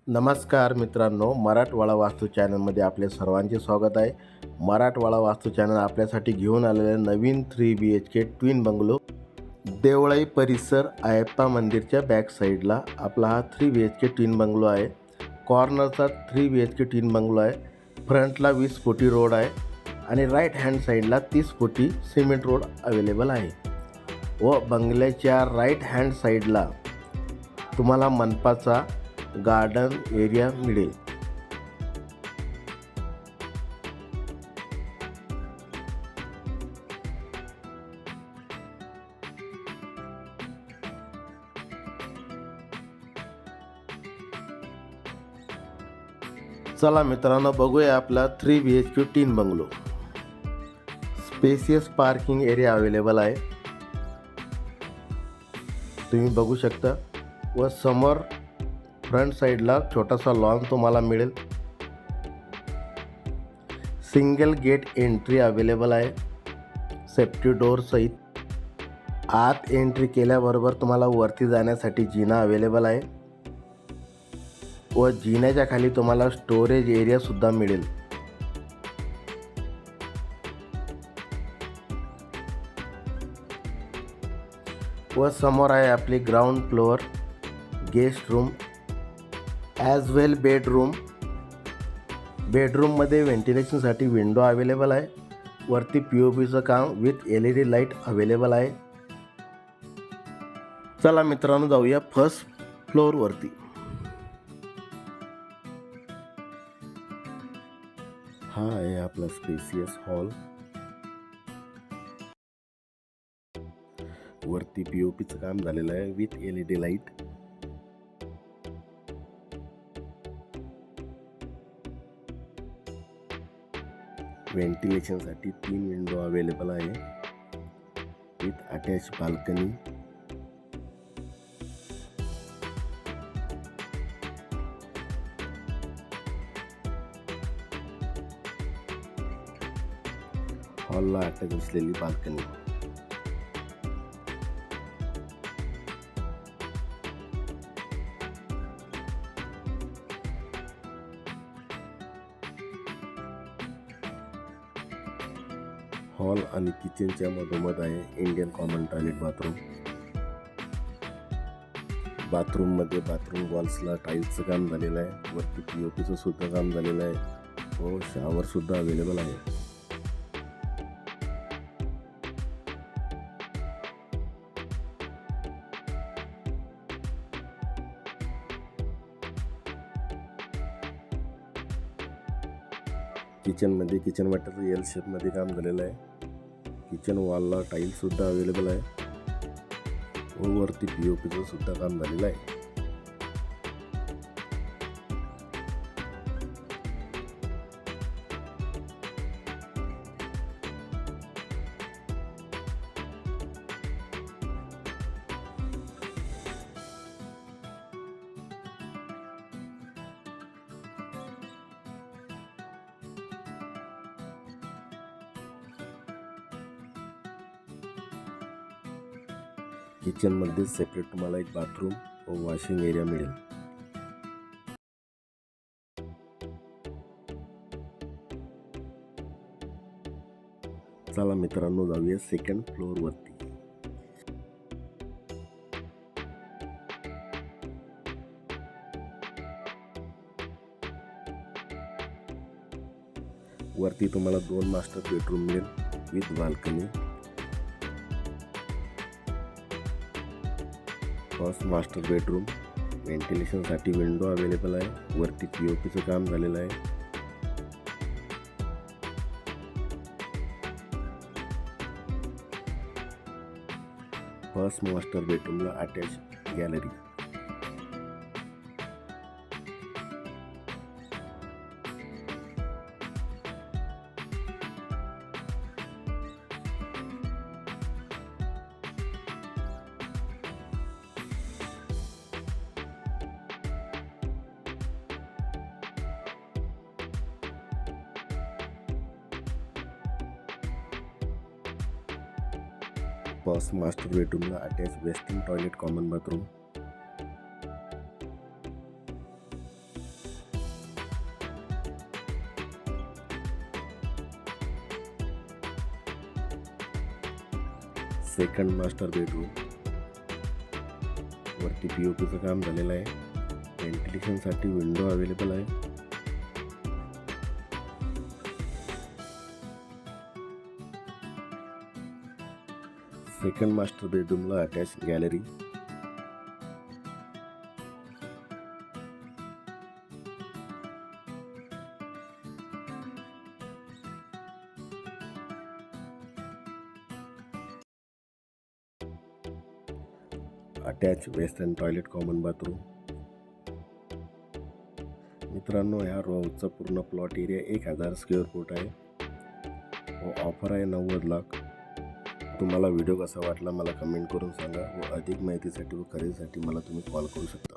नमस्कार मित्रांनो, मराठवाडा वास्तू चॅनलमध्ये आपले सर्वांचे स्वागत आहे. मराठवाडा वास्तू चॅनल आपल्यासाठी घेऊन आलेले नवीन 3 BHK ट्विन बंगलो देवळाई परिसर अयप्पा मंदिरच्या बॅक साईडला आपला हा 3 BHK ट्विन बंगलो आहे. कॉर्नरचा 3 BHK ट्विन बंगलो आहे. फ्रंटला 20 फुटी रोड आहे आणि राईट हँड साईडला 30 फुटी सिमेंट रोड अवेलेबल आहे व बंगल्याच्या राईट हँड साईडला तुम्हाला मनपाचा गार्डन एरिया मिळेल. चला मित्रांनो, बघूया आपला 3 BHK twin bungalow. Spacious parking area available आहे, तुम्ही बघू शकता. व समोर फ्रंट साईडला छोटासा लॉन तुम्हाला मिळेल. सिंगल गेट एंट्री अवेलेबल आहे सेफ्टी डोर सहित. आत एंट्री केल्याबरोबर तुम्हाला वरती जाण्यासाठी जिना अवेलेबल आहे व जिन्याच्या खाली तुम्हाला स्टोरेज एरिया सुद्धा मिळेल. व समोर आहे आपली ground floor guest room as well bedroom. बेडरूममध्ये व्हेंटिलेशनसाठी विंडो अवेलेबल आहे. वरती POPचं काम विथ LED लाईट अवेलेबल आहे. चला मित्रांनो, जाऊया फर्स्ट फ्लोअरवरती. हा आहे आपला स्पेसियस हॉल. वरती POPचं काम झालेलं आहे विथ LED लाईट. व्हेंटिलेशनसाठी 3 विंडो अवेलेबल आहे विथ अटॅच बाल्कनी. हॉलला अटॅच असलेली बाल्कनी. हॉल आणि किचनच्या मधोमध आहे इंडियन कॉमन टॉयलेट बाथरूम. बाथरूममध्ये बाथरूम वॉल्सला टाईल्सचं काम झालेलं आहे. वरती POPचं सुद्धा काम झालेलं आहे व शॉवर सुद्धा अवेलेबल आहे. किचनमध्ये किचन वाट्याचं L शेपमध्ये काम झालेलं आहे. किचन वॉलला टाईल्स सुद्धा अवेलेबल आहे व वरती POPचं सुद्धा काम झालेलं आहे. किचनमध्ये सेपरेट तुम्हाला एक बाथरूम व वॉशिंग एरिया मिळेल. चला मित्रांनो, जाऊया सेकंड फ्लोअरवरती. वरती तुम्हाला 2 मास्टर बेडरूम मिळेल with balcony. First master bedroom. व्हेंटिलेशनसाठी विंडो अवेलेबल आहे. वरती POPचं काम झालेलं आहे. फर्स्ट मास्टर बेडरूमला अटॅच गॅलरी. फर्स्ट मास्टर बेडरूमला attach western toilet common bathroom. Second master bedroom. वरती POPचं काम झालेलं आहे. व्हेंटिलेशनसाठी विंडो अवेलेबल आहे. सेकंड मास्टर बेडरूमला attach gallery. Attach western toilet, common bathroom. मित्रांनो, ह्या रो हाऊसचा पूर्ण प्लॉट एरिया 1000 स्क्वेअर फूट आहे व ऑफर आहे 90 लाख. तुम्हाला व्हिडिओ कसा वाटला मला कमेंट करून सांगा व अधिक माहितीसाठी व खरेदीसाठी मला तुम्ही कॉल करू शकता.